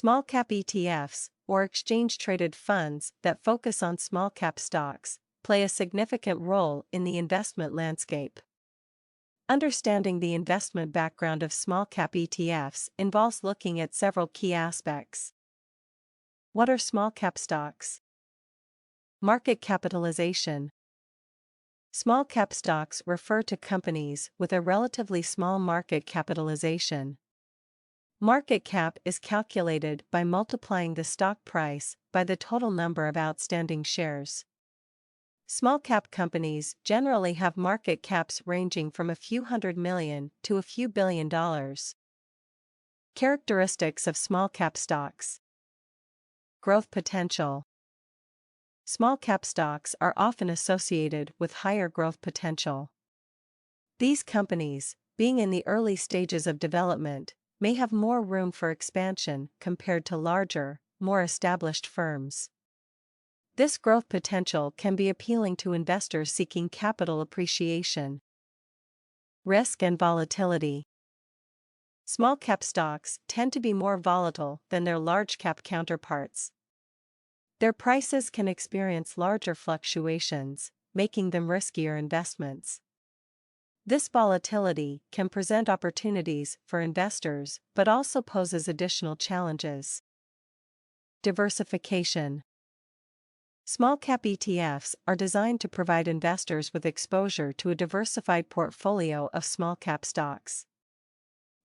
Small-cap ETFs, or exchange-traded funds that focus on small-cap stocks, play a significant role in the investment landscape. Understanding the investment background of small-cap ETFs involves looking at several key aspects. What are small-cap stocks? Market capitalization. Small-cap stocks refer to companies with a relatively small market capitalization. Market cap is calculated by multiplying the stock price by the total number of outstanding shares. Small-cap companies generally have market caps ranging from a few $100 million to a few $1 billion. Characteristics of small-cap stocks. Growth potential. Small-cap stocks are often associated with higher growth potential. These companies, being in the early stages of development, may have more room for expansion compared to larger, more established firms. This growth potential can be appealing to investors seeking capital appreciation. Risk and volatility. Small-cap stocks tend to be more volatile than their large-cap counterparts. Their prices can experience larger fluctuations, making them riskier investments. This volatility can present opportunities for investors but also poses additional challenges. Diversification. Small-cap ETFs are designed to provide investors with exposure to a diversified portfolio of small-cap stocks.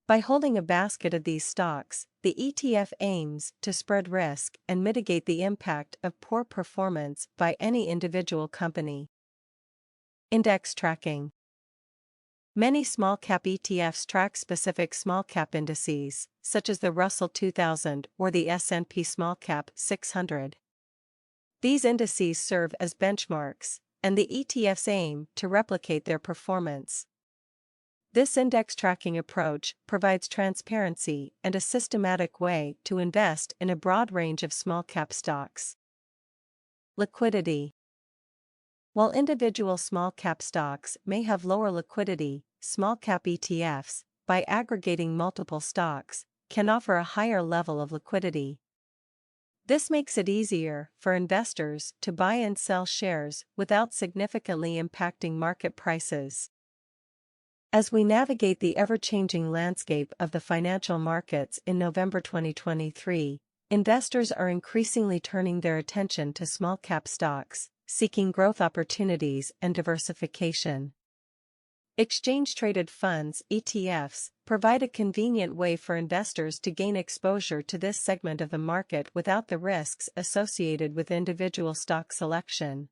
By holding a basket of these stocks, the ETF aims to spread risk and mitigate the impact of poor performance by any individual company. Index tracking. Many small-cap ETFs track specific small-cap indices, such as the Russell 2000 or the S&P Small-Cap 600. These indices serve as benchmarks, and the ETFs aim to replicate their performance. This index tracking approach provides transparency and a systematic way to invest in a broad range of small-cap stocks. Liquidity. While individual small-cap stocks may have lower liquidity, small-cap ETFs, by aggregating multiple stocks, can offer a higher level of liquidity. This makes it easier for investors to buy and sell shares without significantly impacting market prices. As we navigate the ever-changing landscape of the financial markets in November 2023, investors are increasingly turning their attention to small-cap stocks, seeking growth opportunities and diversification. Exchange-traded funds (ETFs) provide a convenient way for investors to gain exposure to this segment of the market without the risks associated with individual stock selection.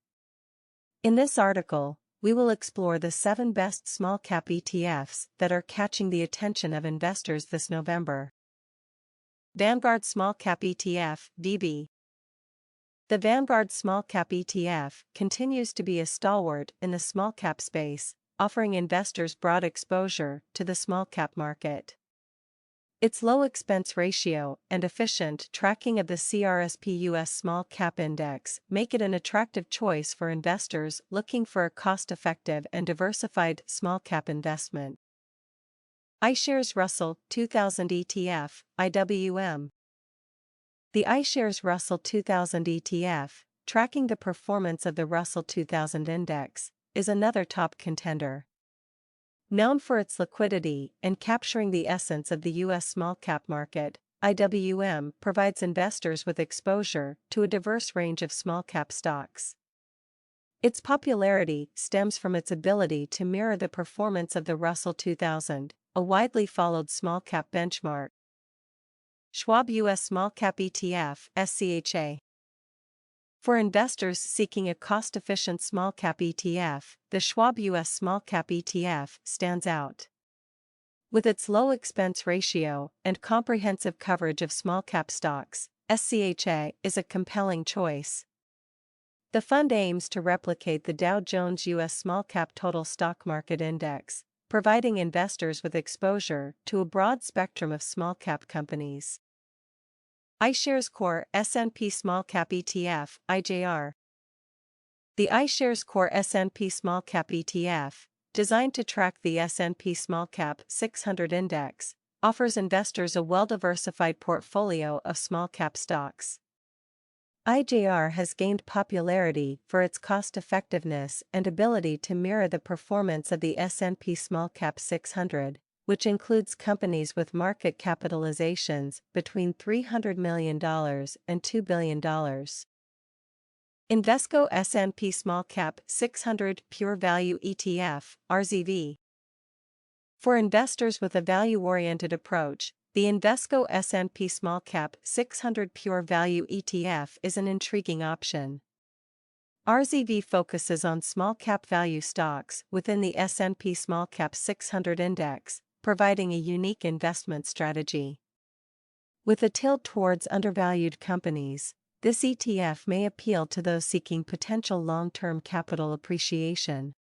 In this article, we will explore the 7 best small-cap ETFs that are catching the attention of investors this November. Vanguard Small-Cap ETF (VB). The Vanguard Small-Cap ETF continues to be a stalwart in the small-cap space, offering investors broad exposure to the small-cap market. Its low expense ratio and efficient tracking of the CRSP US Small-Cap Index make it an attractive choice for investors looking for a cost-effective and diversified small-cap investment. iShares Russell 2000 ETF, IWM. The iShares Russell 2000 ETF, tracking the performance of the Russell 2000 Index, is another top contender. Known for its liquidity and capturing the essence of the U.S. small-cap market, IWM provides investors with exposure to a diverse range of small-cap stocks. Its popularity stems from its ability to mirror the performance of the Russell 2000, a widely followed small-cap benchmark. Schwab U.S. Small-Cap ETF, SCHA. For investors seeking a cost-efficient small-cap ETF, the Schwab U.S. Small-Cap ETF stands out. With its low expense ratio and comprehensive coverage of small-cap stocks, SCHA is a compelling choice. The fund aims to replicate the Dow Jones U.S. Small-Cap Total Stock Market Index, providing investors with exposure to a broad spectrum of small-cap companies. iShares Core S&P Small-Cap ETF, IJR. The iShares Core S&P Small-Cap ETF, designed to track the S&P Small-Cap 600 Index, offers investors a well-diversified portfolio of small-cap stocks. IJR has gained popularity for its cost-effectiveness and ability to mirror the performance of the S&P Small-Cap 600, which includes companies with market capitalizations between $300 million and $2 billion. Invesco S&P Small-Cap 600 Pure Value ETF, RZV. For investors with a value-oriented approach, the Invesco S&P Small-Cap 600 Pure Value ETF is an intriguing option. RZV focuses on small-cap value stocks within the S&P Small-Cap 600 index, providing a unique investment strategy. With a tilt towards undervalued companies, this ETF may appeal to those seeking potential long-term capital appreciation.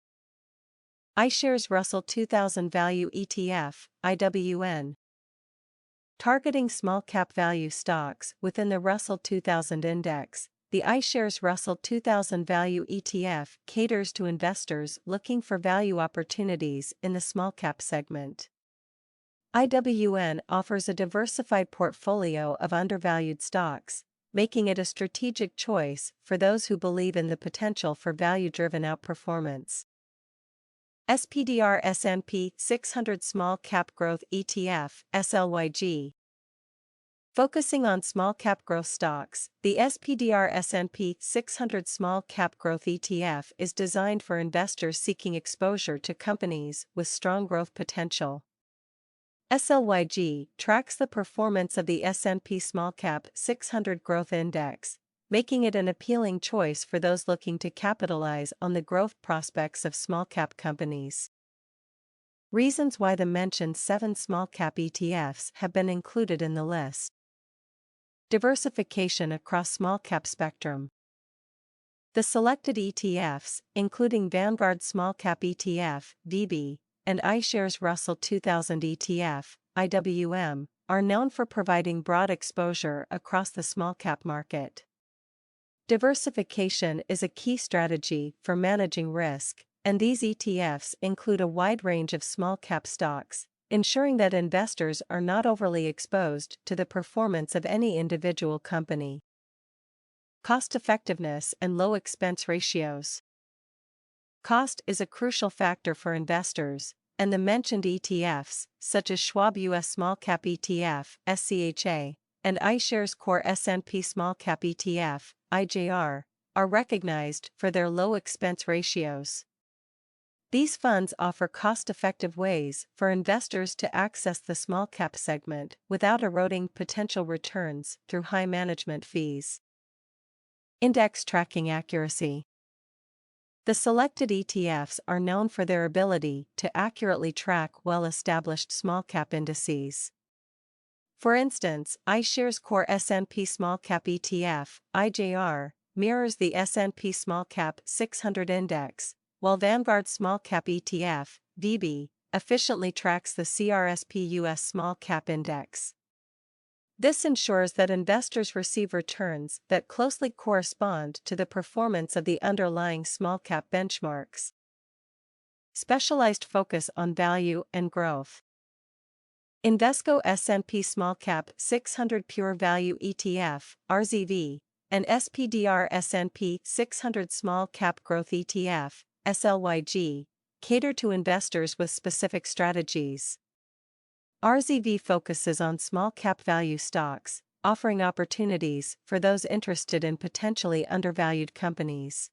iShares Russell 2000 Value ETF, IWN. Targeting small-cap value stocks within the Russell 2000 index, the iShares Russell 2000 Value ETF caters to investors looking for value opportunities in the small-cap segment. IWN offers a diversified portfolio of undervalued stocks, making it a strategic choice for those who believe in the potential for value-driven outperformance. SPDR S&P 600 Small Cap Growth ETF, SLYG. Focusing on small cap growth stocks, the SPDR S&P 600 Small Cap Growth ETF is designed for investors seeking exposure to companies with strong growth potential. SLYG tracks the performance of the S&P Small Cap 600 Growth Index, making it an appealing choice for those looking to capitalize on the growth prospects of small-cap companies. Reasons why the mentioned 7 small-cap ETFs have been included in the list. Diversification across small-cap spectrum. The selected ETFs, including Vanguard Small-Cap ETF, VB, and iShares Russell 2000 ETF, IWM, are known for providing broad exposure across the small-cap market. Diversification is a key strategy for managing risk, and these ETFs include a wide range of small-cap stocks, ensuring that investors are not overly exposed to the performance of any individual company. Cost-effectiveness and low expense ratios. Cost is a crucial factor for investors, and the mentioned ETFs, such as Schwab US Small-Cap ETF, SCHA, and iShares Core S&P Small-Cap ETF, IJR, are recognized for their low expense ratios. These funds offer cost-effective ways for investors to access the small-cap segment without eroding potential returns through high management fees. Index tracking accuracy. The selected ETFs are known for their ability to accurately track well-established small-cap indices. For instance, iShares Core S&P Small-Cap ETF, IJR, mirrors the S&P Small-Cap 600 Index, while Vanguard Small-Cap ETF, VB, efficiently tracks the CRSP US Small-Cap Index. This ensures that investors receive returns that closely correspond to the performance of the underlying small-cap benchmarks. Specialized focus on value and growth. Invesco S&P Small-Cap 600 Pure Value ETF, RZV, and SPDR S&P 600 Small-Cap Growth ETF, SLYG, cater to investors with specific strategies. RZV focuses on small-cap value stocks, offering opportunities for those interested in potentially undervalued companies.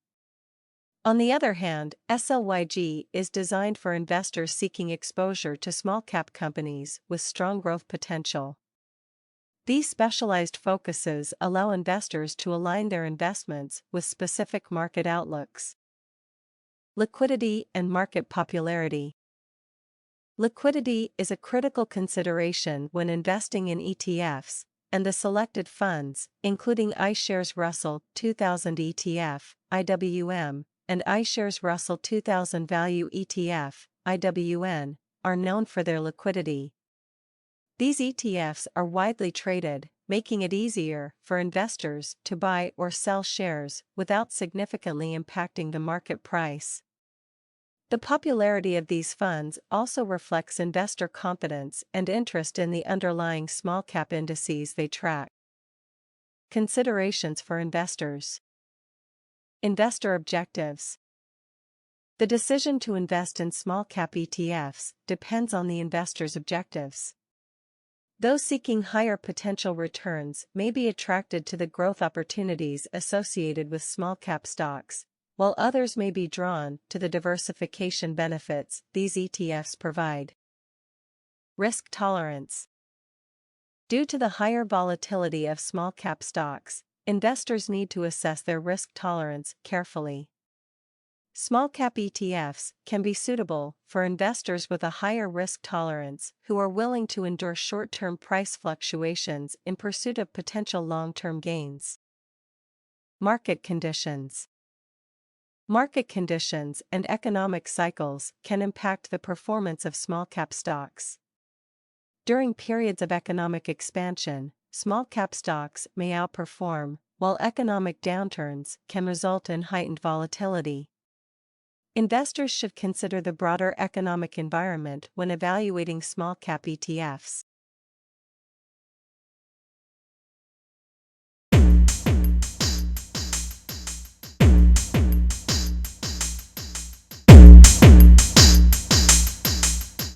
On the other hand, SLYG is designed for investors seeking exposure to small-cap companies with strong growth potential. These specialized focuses allow investors to align their investments with specific market outlooks. Liquidity and market popularity. Liquidity is a critical consideration when investing in ETFs, and the selected funds, including iShares Russell 2000 ETF, IWM, and iShares Russell 2000 Value ETF, IWN, are known for their liquidity. These ETFs are widely traded, making it easier for investors to buy or sell shares without significantly impacting the market price. The popularity of these funds also reflects investor confidence and interest in the underlying small-cap indices they track. Considerations for investors. Investor objectives. The decision to invest in small-cap ETFs depends on the investor's objectives. Those seeking higher potential returns may be attracted to the growth opportunities associated with small-cap stocks, while others may be drawn to the diversification benefits these ETFs provide. Risk tolerance. Due to the higher volatility of small-cap stocks, investors need to assess their risk tolerance carefully. Small-cap ETFs can be suitable for investors with a higher risk tolerance who are willing to endure short-term price fluctuations in pursuit of potential long-term gains. Market conditions. Market conditions and economic cycles can impact the performance of small-cap stocks. During periods of economic expansion, small-cap stocks may outperform, while economic downturns can result in heightened volatility. Investors should consider the broader economic environment when evaluating small-cap ETFs.